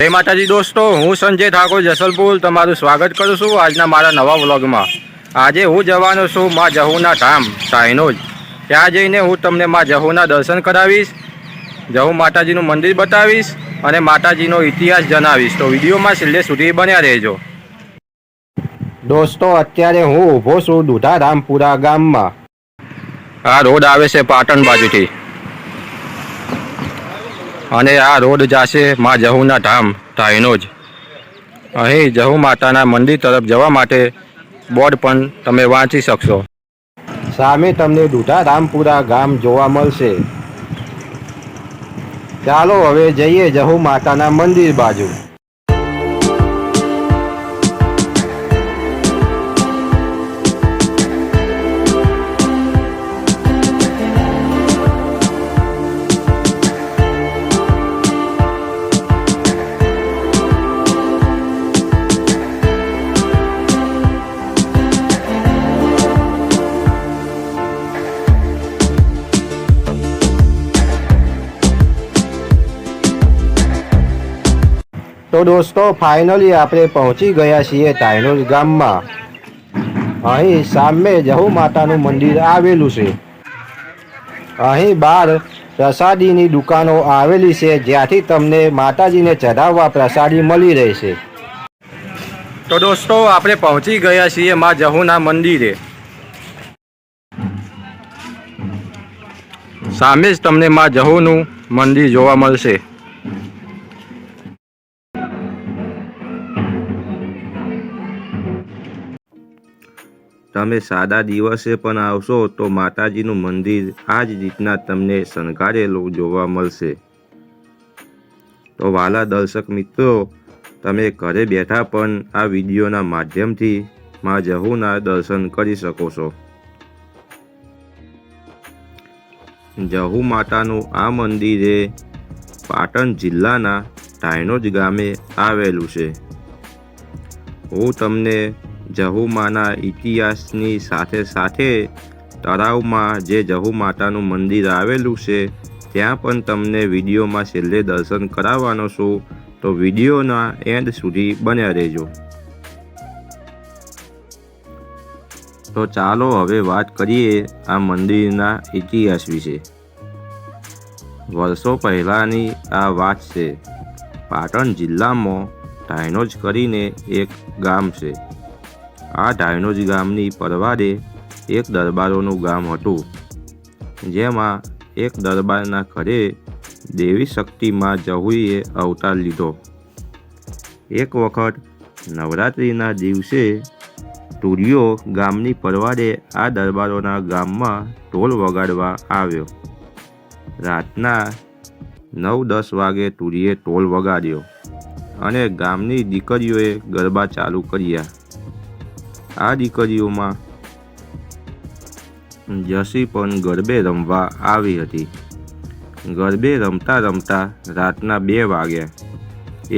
જય માતાજી દોસ્તો, હું સંજય ઠાકોર જસલપુર તમારું સ્વાગત કરું છું આજના મારા નવા વ્લોગમાં। આજે હું જવાનો છું માં જહુના ધામ સાયનોજ। ત્યાં જઈને હું તમને માં જહુના દર્શન કરાવીશ, જહુ માતાજીનું મંદિર બતાવીશ અને માતાજીનો ઇતિહાસ જણાવીશ। તો વિડીયોમાં છેલ્લે સુધી બન્યા રહેજો। દોસ્તો, અત્યારે હું ઊભો છું દુધારામપુરા ગામમાં। આ રોડ આવે છે પાટણ બાજુથી અને આ રોડ જશે માં જહુના ધામ સાયનોજ। અહીં જહુ માતાના મંદિર તરફ જવા માટે બોર્ડ પણ તમે વાંચી શકશો। સામે તમને દુધારામપુરા ગામ જોવા મળશે। ચાલો હવે જઈએ જહુ માતાના મંદિર બાજુ। તો દોસ્તો, ફાઇનલી આપણે પહોંચી ગયા છીએ સાયનોજ ગામમાં। અહીં સામે જહુ માતાનું મંદિર આવેલું છે। અહીં બહાર પ્રસાદીની દુકાનો આવેલી છે, જ્યાંથી તમને માતાજીને ચઢાવવા પ્રસાદી મળી રહેશે। તો દોસ્તો, આપણે પહોંચી ગયા છીએ માં જહુના મંદિરે। સામે જ તમને માં જહુનું મંદિર જોવા મળશે। તમે સાદા દિવસે પણ આવશો તો માતાજીનું મંદિર આ જ રીતના તમને શણગારેલું જોવા મળશે। તો વાલા દર્શક મિત્રો, તમે ઘરે બેઠા પણ આ વિડીયોના માધ્યમથી માં જહુના દર્શન કરી શકો છો। જહુ માતાનું આ મંદિર એ પાટણ જિલ્લાના સાયનોજ ગામે આવેલું છે। હું તમને જહુ માના ઇતિહાસની સાથે સાથે તળાવમાં જે જહુ માતાનું મંદિર આવેલું છે ત્યાં પણ તમને વિડીયોમાં છેલ્લે દર્શન કરાવવાનો છું। તો વિડીયોના એન્ડ સુધી બન્યા રહેજો। તો ચાલો હવે વાત કરીએ આ મંદિરના ઇતિહાસ વિશે। વર્ષો પહેલાંની આ વાત છે। પાટણ જિલ્લામાં સાયનોજ કરીને એક ગામ છે। આ સાયનોજ ગામની પરવારે એક દરબારોનું ગામ હતું, જેમાં એક દરબારના ઘરે દેવી શક્તિ માં જહુએ અવતાર લીધો। એક વખત નવરાત્રિના દિવસે તુરિયો ગામની પરવારે આ દરબારોના ગામમાં ઢોલ વગાડવા આવ્યો। રાતના 9-10 વાગે તુરિયે ઢોલ વગાડ્યો અને ગામની દીકરીઓએ ગરબા ચાલુ કર્યા। આ દીકરીઓમાં જસી પણ ગરબે રમવા આવી હતી। ગરબે રમતા રમતા રાતના 2 વાગ્યા।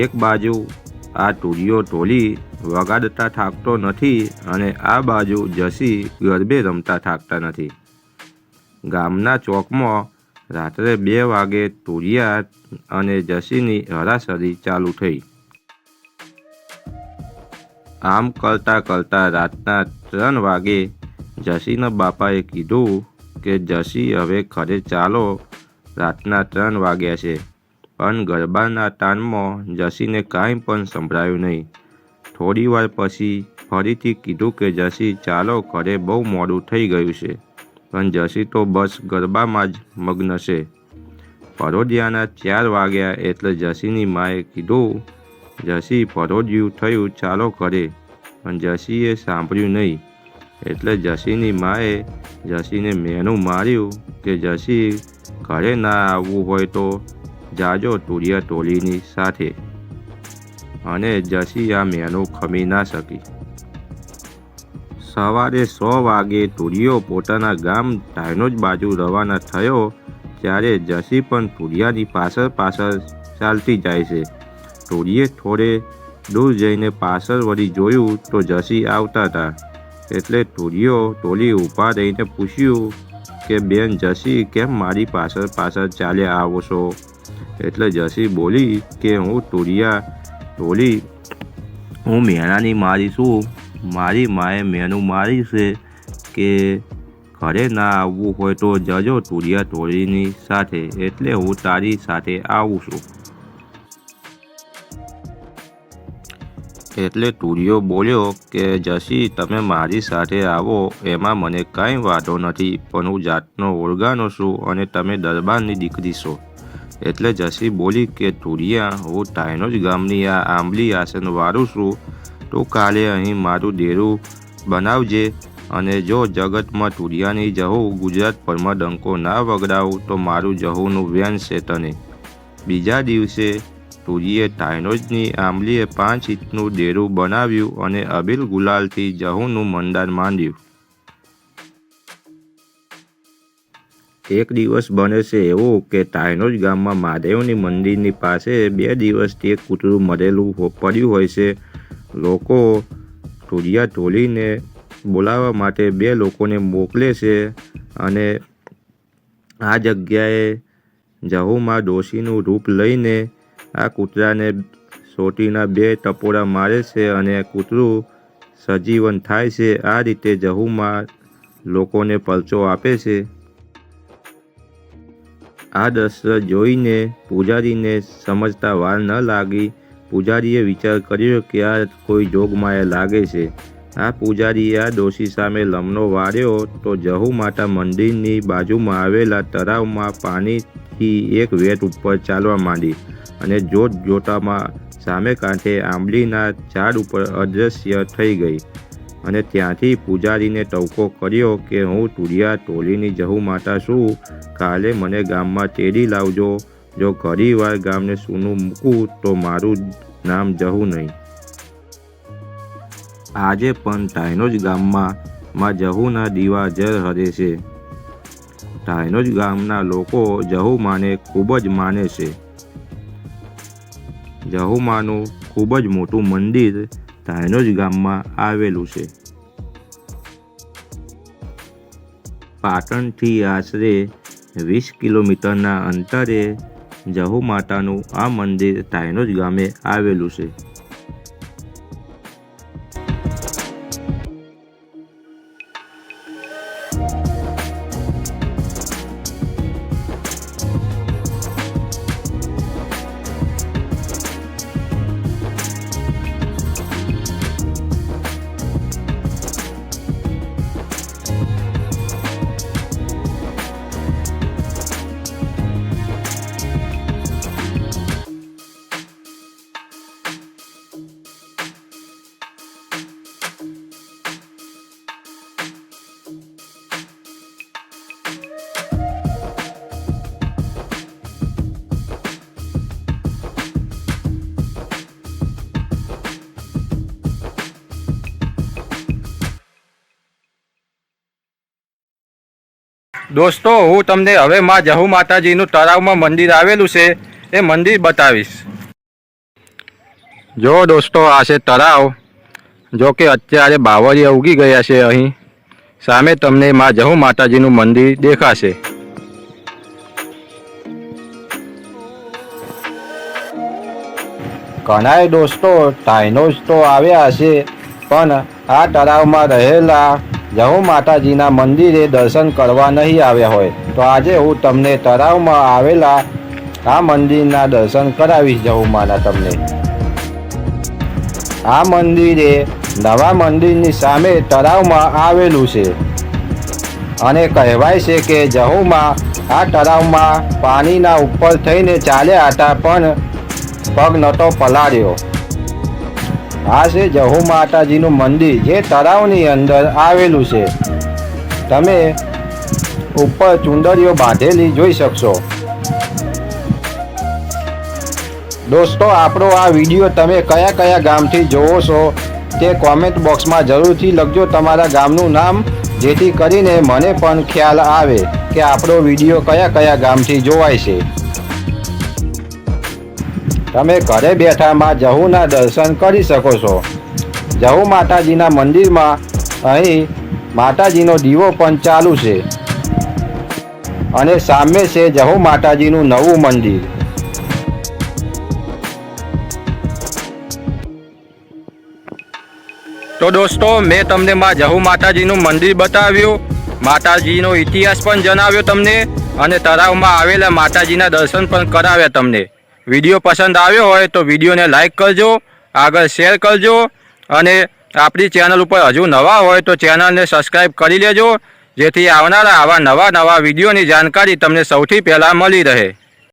એક બાજુ આ તુરિયો ઢોલી વગાડતા થાકતો નથી અને આ બાજુ જસી ગરબે રમતા થાકતા નથી। ગામના ચોકમાં રાત્રે 2 વાગે તુરિયા અને જસીની હરાસરી ચાલુ થઈ। આમ કરતાં કરતાં રાતના 3 વાગે જસીના બાપાએ કીધું કે જસી હવે ઘરે ચાલો, રાતના 3 વાગ્યા છે। પણ ગરબાના તાનમાં જસીને કાંઈ પણ સંભળાયું નહીં। થોડી વાર પછી ફરીથી કીધું કે જસી ચાલો, ઘરે બહુ મોડું થઈ ગયું છે, પણ જસી તો બસ ગરબામાં જ મગ્ન છે। પરોઢિયાના 4 વાગ્યા એટલે જસીની માએ કીધું, જસી પરોઢિયું થયું, ચાલો ઘરે। પણ જસીએ સાંભળ્યું નહીં એટલે જસીની માએ જસીને મેનું માર્યું કે જસી ઘરે ના આવવું હોય તો જાજો તુરિયા ટોલીની સાથે। અને જસી આ મેનું ખમી ના શકી। સવારે 6 વાગે તુરિયો પોતાના ગામ સાયનોજ બાજુ રવાના થયો, ત્યારે જસી પણ તુરિયાની પાછળ પાછળ ચાલતી જાય છે। તુરિયે થોડે દૂર જઈને પાછળ વળી જોયું તો જસી આવતા હતા, એટલે તુરિયો ટોલી ઊભા રહીને પૂછ્યું કે બેન જસી કેમ મારી પાછળ પાછળ ચાલ્યા આવો છો? એટલે જસી બોલી કે હું તુરિયા ઢોલી, હું મેણાની મારી છું. મારી માએ મેનું મારી છે કે ઘરે ના આવવું હોય તો જજો તુરિયા ઢોલીની સાથે, એટલે હું તારી સાથે આવું છું. એટલે તુરિયો બોલ્યો કે જસી તમે મારી સાથે આવો એમાં મને કાંઈ વાંધો નથી, પણ હું જાતનો ઓળગાનો છું અને તમે દરબારની દીકરી છો. એટલે જસી બોલી કે તુરિયા, હું ટાઈનોજ ગામની આ આંબલી આસન વાળું છું. તો કાલે અહીં મારું ડેરું બનાવજે, અને જો જગતમાં તુરિયાની જહુ ગુજરાતભરમાં ડંકો ના વગડાવું તો મારું જહુનું વેન છે તને. બીજા દિવસે તુરિયે ટાઈનોજની આંબલીએ 5 ઇંચનું ડેરું બનાવ્યું અને અબીલ ગુલાલથી જહુનું મંડાર માંડ્યું. એક દિવસ બને છે એવું કે ટાઈનોજ ગામમાં મહાદેવની મંદિરની પાસે 2 દિવસથી એક કૂતરું મરેલું પડ્યું હોય છે. લોકો તુરિયા ઢોલીને બોલાવવા માટે 2 લોકોને મોકલે છે અને આ જગ્યાએ જહુમાં ડોશીનું રૂપ લઈને આ કૂતરાને સોટીના 2 ટપોરા મારે છે અને કૂતરું સજીવન થાય છે. આ રીતે જહુમાં લોકોને પરચો આપે છે. આ દ્રશ્ય જોઈને પૂજારીને સમજતા વાર ન લાગી. પૂજારીએ વિચાર કર્યો કે આ કોઈ જોગમાયા લાગે છે. આ પૂજારીએ આ ડોશી સામે લમણો વાળ્યો તો જહુ માતા મંદિરની બાજુમાં આવેલા તળાવમાં પાણીથી એક વેટ ઉપર ચાલવા માંડી અને જોત જોતામાં સામે કાંઠે આંબલીના ઝાડ ઉપર અદૃશ્ય થઈ ગઈ. અને ત્યાંથી પૂજારીને ટવકો કર્યો કે હું તુરિયા ઢોલીની જહુ માતા છું. કાલે મને ગામમાં તેડી લાવજો. જો ઘણીવાર ગામને સૂનું મૂકું તો મારું નામ જહુ નહીં. આજે પણ ટાઈનોજ ગામમાં જહુના દીવા જર હરે છે. ટાઈનોજ ગામના લોકો જહુમાને ખૂબ જ માને છે. જહુમાનું ખૂબ જ મોટું મંદિર ટાઈનોજ ગામમાં આવેલું છે. પાટણથી આશરે 20 કિલોમીટરના અંતરે જહુ માતાનું આ મંદિર ટાઈનોજ ગામે આવેલું છે. દોસ્તો, હું તમને હવે માં જહુ માતાજીનું તળાવમાં મંદિર આવેલું છે એ મંદિર બતાવીશ. જો દોસ્તો, આ છે તળાવ. જો કે અત્યારે બાવળિયા ઉગી ગયા છે. અહીં સામે તમને માં જહુ માતાજીનું મંદિર દેખાશે. ઘણાય દોસ્તો ટાઈનોજ તો આવ્યા હશે, પણ આ તળાવમાં રહેલા જહુ માતાજીના મંદિરે દર્શન કરવા નહીં આવ્યા હોય. તો આજે હું તમને તળાવમાં આવેલા આ મંદિરના દર્શન કરાવીશ. જહુમાના તમને આ મંદિરે નવા મંદિરની સામે તળાવમાં આવેલું છે અને કહેવાય છે કે જહુમાં આ તળાવમાં પાણીના ઉપર થઈને ચાલ્યા હતા પણ પગ નહોતો પલાળ્યો. આ છે જહુ માતાજીનું મંદિર જે તળાવની અંદર આવેલું છે. તમે ઉપર ચુંદડીઓ બાંધેલી જોઈ શકશો. દોસ્તો, આપણો આ વિડીયો તમે કયા કયા ગામથી જોવો છો તે કોમેન્ટ બોક્સમાં જરૂરથી લખજો તમારા ગામનું નામ, જેથી કરીને મને પણ ખ્યાલ આવે કે આપણો વિડીયો કયા કયા ગામથી જોવાય છે. તમે ઘરે બેઠામાં જહુના દર્શન કરી શકો છો. જહુ માતાજીના મંદિરમાં અહીં માતાજીનો દીવો પણ ચાલુ છે અને સામે છે જહુ માતાજીનું નવું મંદિર. તો દોસ્તો મેં તમને માં જહુ માતાજીનું મંદિર બતાવ્યું, માતાજીનો ઇતિહાસ પણ જણાવ્યો તમને અને તળાવમાં આવેલા માતાજીના દર્શન પણ કરાવ્યા તમને. વિડીયો પસંદ આવ્યો હોય તો વિડીયોને લાઈક કરજો, આગળ શેર કરજો અને આપણી ચેનલ ઉપર હજુ નવા હોય તો ચેનલને સબસ્ક્રાઈબ કરી લેજો, જેથી આવનારા આવા નવા વિડીયોની જાણકારી તમને સૌથી પહેલાં મળી રહે.